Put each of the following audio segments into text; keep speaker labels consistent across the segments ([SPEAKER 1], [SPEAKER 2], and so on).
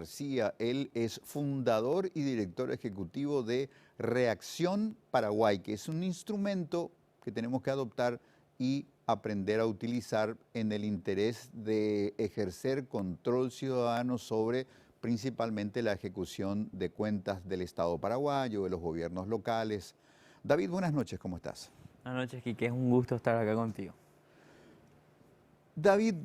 [SPEAKER 1] García. Él es fundador y director ejecutivo de Reacción Paraguay, que es un instrumento que tenemos que adoptar y aprender a utilizar en el interés de ejercer control ciudadano sobre principalmente la ejecución de cuentas del Estado paraguayo, de los gobiernos locales. David, buenas noches, ¿cómo estás?
[SPEAKER 2] Buenas noches, Quique. Es un gusto estar acá contigo.
[SPEAKER 1] David,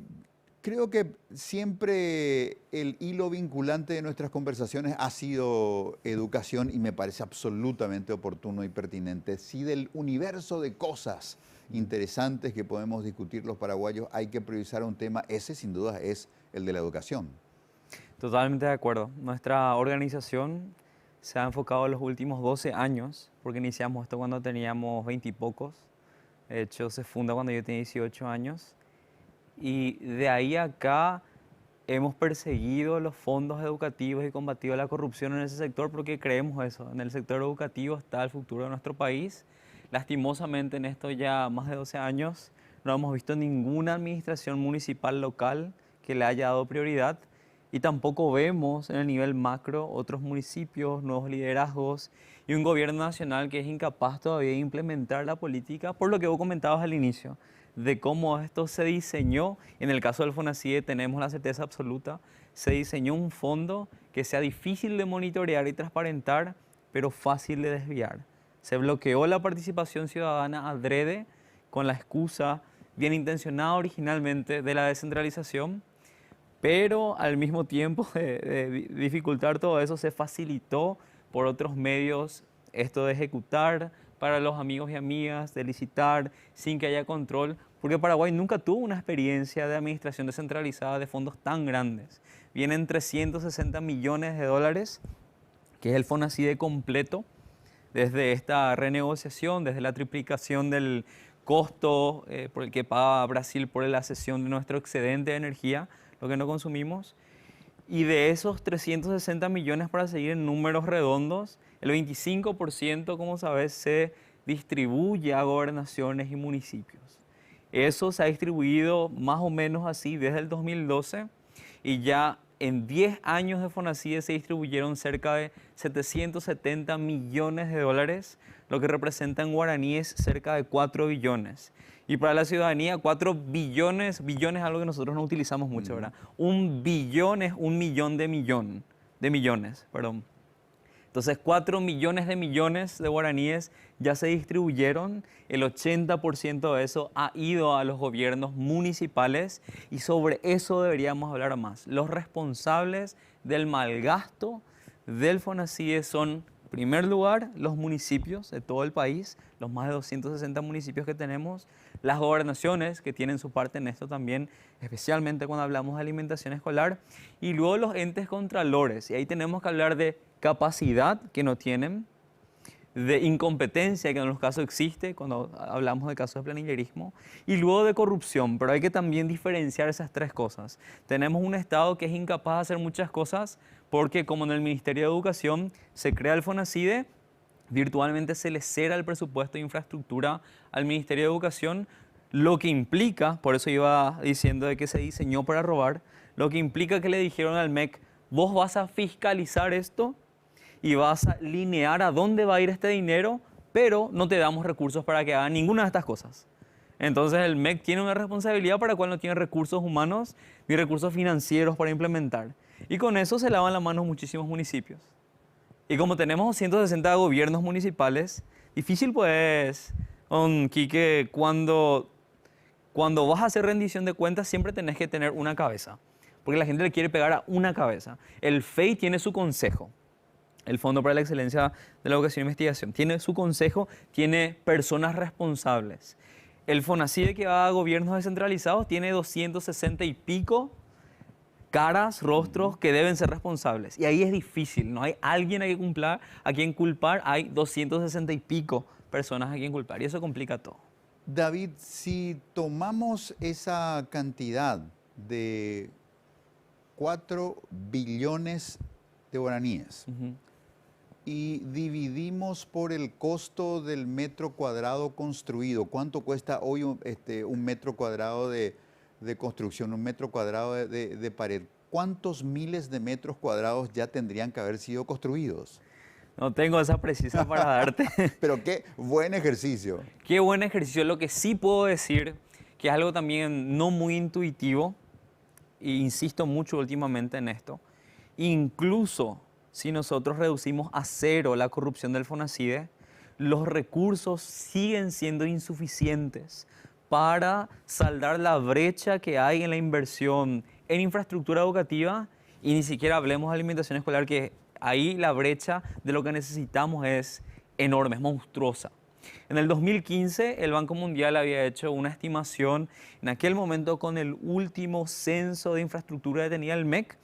[SPEAKER 1] creo que siempre el hilo vinculante de nuestras conversaciones ha sido educación y me parece absolutamente oportuno y pertinente. Si del universo de cosas interesantes que podemos discutir los paraguayos hay que priorizar un tema, ese sin duda es el de la educación.
[SPEAKER 2] Totalmente de acuerdo. Nuestra organización se ha enfocado en los últimos 12 años, porque iniciamos esto cuando teníamos 20 y pocos. De hecho, se funda cuando yo tenía 18 años. Y de ahí a acá hemos perseguido los fondos educativos y combatido la corrupción en ese sector porque creemos eso. En el sector educativo está el futuro de nuestro país. Lastimosamente en esto ya más de 12 años no hemos visto ninguna administración municipal local que le haya dado prioridad y tampoco vemos en el nivel macro otros municipios, nuevos liderazgos y un gobierno nacional que es incapaz todavía de implementar la política, por lo que vos comentabas al inicio, de cómo esto se diseñó. En el caso del FONACIDE tenemos la certeza absoluta, se diseñó un fondo que sea difícil de monitorear y transparentar, pero fácil de desviar. Se bloqueó la participación ciudadana adrede con la excusa bien intencionada originalmente de la descentralización, pero al mismo tiempo de dificultar todo eso se facilitó por otros medios esto de ejecutar para los amigos y amigas, de licitar sin que haya control, porque Paraguay nunca tuvo una experiencia de administración descentralizada de fondos tan grandes. Vienen 360 millones de dólares, que es el FONACIDE completo, desde esta renegociación, desde la triplicación del costo por el que paga Brasil por la cesión de nuestro excedente de energía, lo que no consumimos. Y de esos 360 millones, para seguir en números redondos, el 25%, como sabes, se distribuye a gobernaciones y municipios. Eso se ha distribuido más o menos así desde el 2012 y ya en 10 años de FONACIDE se distribuyeron cerca de 770 millones de dólares, lo que representa en guaraníes cerca de 4 billones. Y para la ciudadanía, 4 billones, billones es algo que nosotros no utilizamos mucho, ¿verdad? Un billón es un millón de millones, perdón. Entonces, 4 millones de guaraníes ya se distribuyeron, el 80% de eso ha ido a los gobiernos municipales y sobre eso deberíamos hablar más. Los responsables del malgasto del FONACIDE son, en primer lugar, los municipios de todo el país, los más de 260 municipios que tenemos, las gobernaciones que tienen su parte en esto también, especialmente cuando hablamos de alimentación escolar, y luego los entes contralores. Y ahí tenemos que hablar de capacidad que no tienen, de incompetencia que en los casos existe cuando hablamos de casos de planillerismo, y luego de corrupción. Pero hay que también diferenciar esas tres cosas. Tenemos un Estado que es incapaz de hacer muchas cosas porque, como en el Ministerio de Educación se crea el FONACIDE, virtualmente se le cera el presupuesto de infraestructura al Ministerio de Educación, lo que implica, por eso iba diciendo de que se diseñó para robar, lo que implica que le dijeron al MEC: vos vas a fiscalizar esto y vas a linear a dónde va a ir este dinero, pero no te damos recursos para que hagan ninguna de estas cosas. Entonces el MEC tiene una responsabilidad para la cual no tiene recursos humanos ni recursos financieros para implementar. Y con eso se lavan las manos muchísimos municipios. Y como tenemos 160 gobiernos municipales, difícil pues, Quique, cuando vas a hacer rendición de cuentas siempre tenés que tener una cabeza, porque la gente le quiere pegar a una cabeza. El FEI tiene su consejo, el Fondo para la Excelencia de la Educación e Investigación, tiene su consejo, tiene personas responsables. El FONACIDE, que va a gobiernos descentralizados, tiene 260 y pico caras, rostros que deben ser responsables. Y ahí es difícil, no hay alguien a quien culpar, hay 260 y pico personas a quien culpar y eso complica todo.
[SPEAKER 1] David, si tomamos esa cantidad de 4 billones de guaraníes y dividimos por el costo del metro cuadrado construido, ¿cuánto cuesta hoy un metro cuadrado de construcción, un metro cuadrado de pared? ¿cuántos miles de metros cuadrados ya tendrían que haber sido construidos?
[SPEAKER 2] No tengo esa precisa para darte.
[SPEAKER 1] Pero qué buen ejercicio.
[SPEAKER 2] Qué buen ejercicio. Lo que sí puedo decir, que es algo también no muy intuitivo, e insisto mucho últimamente en esto, incluso si nosotros reducimos a cero la corrupción del FONACIDE, los recursos siguen siendo insuficientes para saldar la brecha que hay en la inversión en infraestructura educativa y ni siquiera hablemos de alimentación escolar, que ahí la brecha de lo que necesitamos es enorme, es monstruosa. En el 2015 el Banco Mundial había hecho una estimación, en aquel momento con el último censo de infraestructura que tenía el MEC,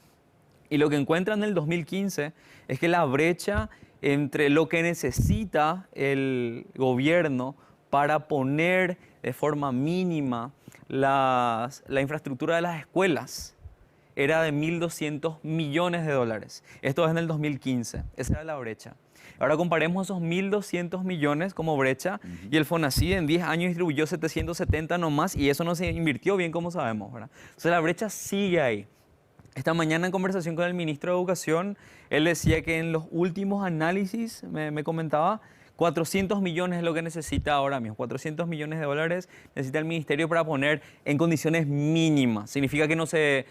[SPEAKER 2] y lo que encuentran en el 2015 es que la brecha entre lo que necesita el gobierno para poner de forma mínima la infraestructura de las escuelas era de 1.200 millones de dólares. Esto es en el 2015, esa era la brecha. Ahora comparemos esos 1.200 millones como brecha y el FONACIDE en 10 años distribuyó 770 nomás y eso no se invirtió bien como sabemos, ¿verdad? Entonces la brecha sigue ahí. Esta mañana en conversación con el ministro de Educación, él decía que en los últimos análisis, me comentaba, 400 millones es lo que necesita ahora mismo. 400 millones de dólares necesita el ministerio para poner en condiciones mínimas. Significa que no se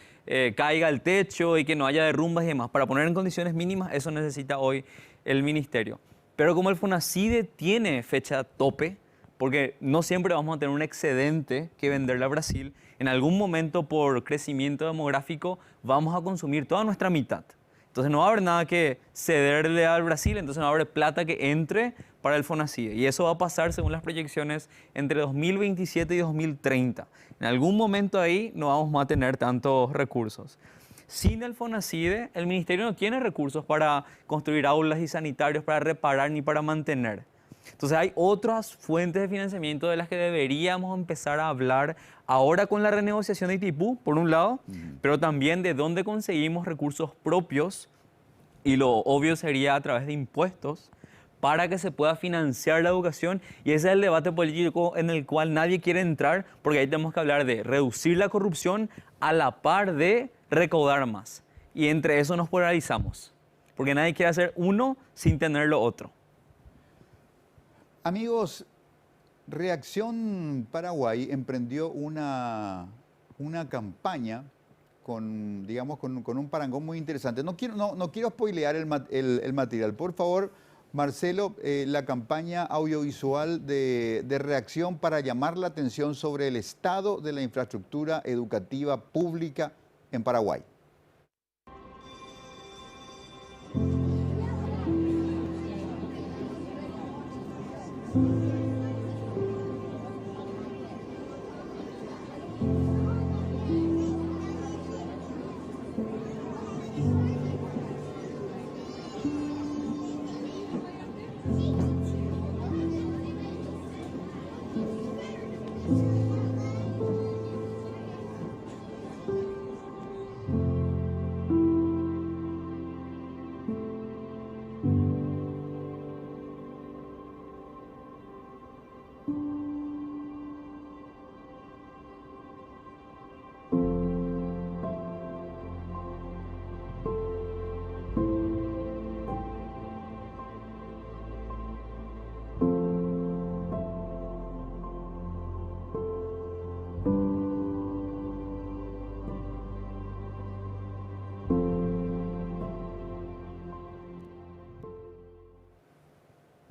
[SPEAKER 2] caiga el techo y que no haya derrumbas y demás. Para poner en condiciones mínimas, eso necesita hoy el ministerio. Pero como el FONACIDE tiene fecha tope, porque no siempre vamos a tener un excedente que venderle a Brasil, en algún momento por crecimiento demográfico vamos a consumir toda nuestra mitad. Entonces no va a haber nada que cederle al Brasil, entonces no va a haber plata que entre para el FONACIDE. Y eso va a pasar, según las proyecciones, entre 2027 y 2030. En algún momento ahí no vamos a tener tantos recursos. Sin el FONACIDE, el ministerio no tiene recursos para construir aulas y sanitarios, para reparar ni para mantener. Entonces hay otras fuentes de financiamiento de las que deberíamos empezar a hablar ahora con la renegociación de Itaipú, por un lado, pero también de dónde conseguimos recursos propios, y lo obvio sería a través de impuestos, para que se pueda financiar la educación. Y ese es el debate político en el cual nadie quiere entrar, porque ahí tenemos que hablar de reducir la corrupción a la par de recaudar más. Y entre eso nos polarizamos, porque nadie quiere hacer uno sin tener lo otro.
[SPEAKER 1] Amigos, Reacción Paraguay emprendió una campaña con, digamos, con un parangón muy interesante. No quiero spoilear el material. Por favor, Marcelo, la campaña audiovisual de Reacción para llamar la atención sobre el estado de la infraestructura educativa pública en Paraguay.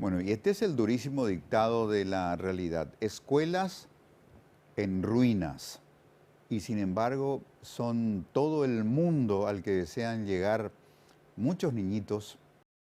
[SPEAKER 1] Bueno, y este es el durísimo dictado de la realidad. Escuelas en ruinas. Y sin embargo, son todo el mundo al que desean llegar muchos niñitos